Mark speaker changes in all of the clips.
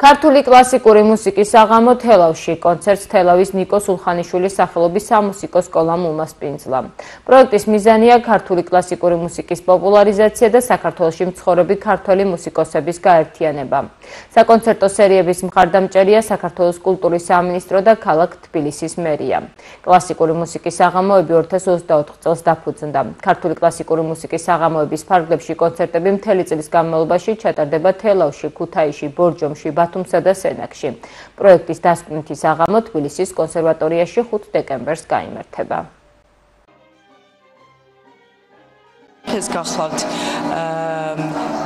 Speaker 1: ქართული კლასიკური მუსიკის საღამო თელავში კონცერტს თელავის ნიკო სულხანიშვილის სახელობის სამუსიკო სკოლამ უმასპინძლა. პროექტის მიზანია ქართული კლასიკური მუსიკის პოპულარიზაცია და საქართველოში მცხოვრები ქართველი მუსიკოსების გაერთიანება. საკონცერტო სერიების მხარდამჭერია საქართველოს კულტურის სამინისტრო და ქალაქ თბილისის მერია. კლასიკური მუსიკის საღამოები 2024 წელს დაფუძნდა. ქართული კლასიკური მუსიკის საღამოების ფარგლებში კონცერტები მთელი წლის განმავლობაში ჩატარდება თელავში, ქუთაისში, ბორჯომში, ბათუმსა და სენაკში. პროექტის დასკვნითი საღამო თბილისის კონსერვატორიაში 5 დეკემბერს გაიმართება.
Speaker 2: ეს გახლავთ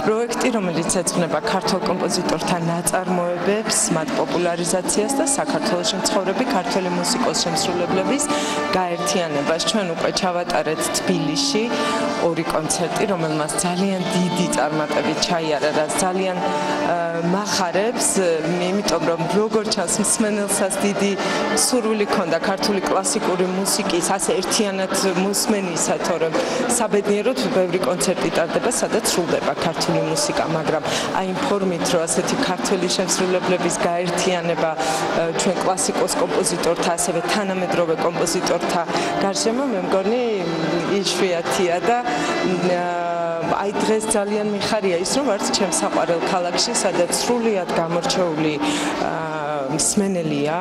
Speaker 2: პროექტი, რომელიც ეძღვნება ქართულ კომპოზიტორთა ნაწარმოებებს, მათ პოპულარიზაციას და საქართველოში მცხოვრები ქართველი მუსიკოს-შემსრულებლების გაერთიანებას. ჩვენ უკვე ჩავატარეთ თბილისში 2 კონცერტი, რომელმაც ძალიან დიდი წარმატებით ჩაიარა, რაც ძალიან მახარებს, იმიტომ რომ როგორც ჩანს მსმენელსაც დიდი სურვილი ჰქონდა ქართული კლასიკური მუსიკის ასე ერთიანად მოსმენისა, თორემ საბედნიეროდ ბევრი კონცერტი ტარდება, სადაც სრულდება ქართული მუსიკა, მაგრამ აი იმ ფორმით, რომ ასეთი ქართველი შემსრულებლების გაერთიანება ჩვენ კლასიკოს კომპოზიტორთა, ასევე თანამედროვე კომპოზიტორთა გარშემო, მე მგონი იშვიათია და აი დღეს ძალიან მიხარია ის, რომ ვართ ჩემს საყვარელ ქალაქში, სადაც სრულიად გამორჩეული მსმენელია,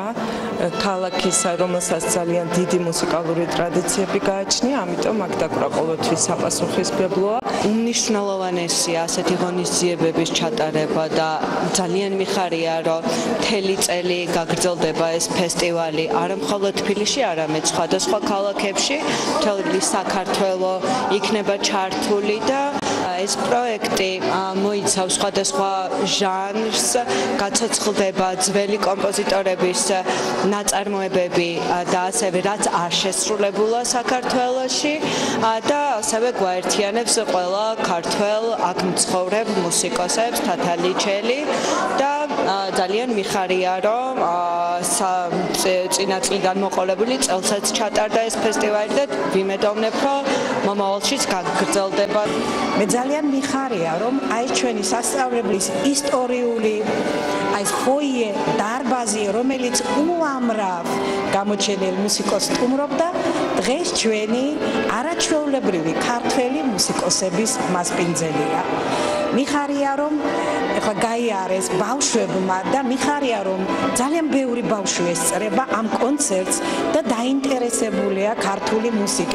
Speaker 2: ქალაქისა, რომელსაც ძალიან დიდი მუსიკალური ტრადიციები გააჩნია, ამიტომ აქ დაკვრა ყოველთვის საპასუხისმგებლოა.
Speaker 3: უმნიშვნელოვანესია ასეთი ღონისძიებების ჩატარება და ძალიან მიხარია, რომ მთელი წელი გაგრძელდება ეს ფესტივალი არა მხოლოდ თბილისში, არამედ სხვადასხვა ქალაქებში, მთელი საქართველო იქნება ჩართული და ეს პროექტი მოიცავს სხვადასხვა ჟანრს, გაცოცხლდება ძველი კომპოზიტორების ნაწარმოებები და ასევე რაც არ შესრულებულა საქართველოში და ასევე გვაერთიანებს ყველა ქართველ აქ მცხოვრებ მუსიკოსებს, თათალიჩელი და ძალიან მიხარია, რომ წინა წლიდან მოყოლებული წელსაც ჩატარდა ეს ფესტივალი და ვიმედოვნებ, რომ მომავალშიც გაგრძელდება.
Speaker 4: მე ძალიან მიხარია, რომ აი ჩვენი სასწავლებლის ისტორიული აი ფოიე დარბაზი, რომელიც უამრავ გამოჩენილ მუსიკოსს სტუმრობდა, დღეს ჩვენი არაჩვეულებრივი ქართველი მუსიკოსების მასპინძელია. მიხარია, რომ ეხლა გაიარეს ბავშვებმა და მიხარია, რომ ძალიან ბევრი ბავშვი ესწრება ამ კონცერტს და დაინტერესებულია ქართული მუსიკით.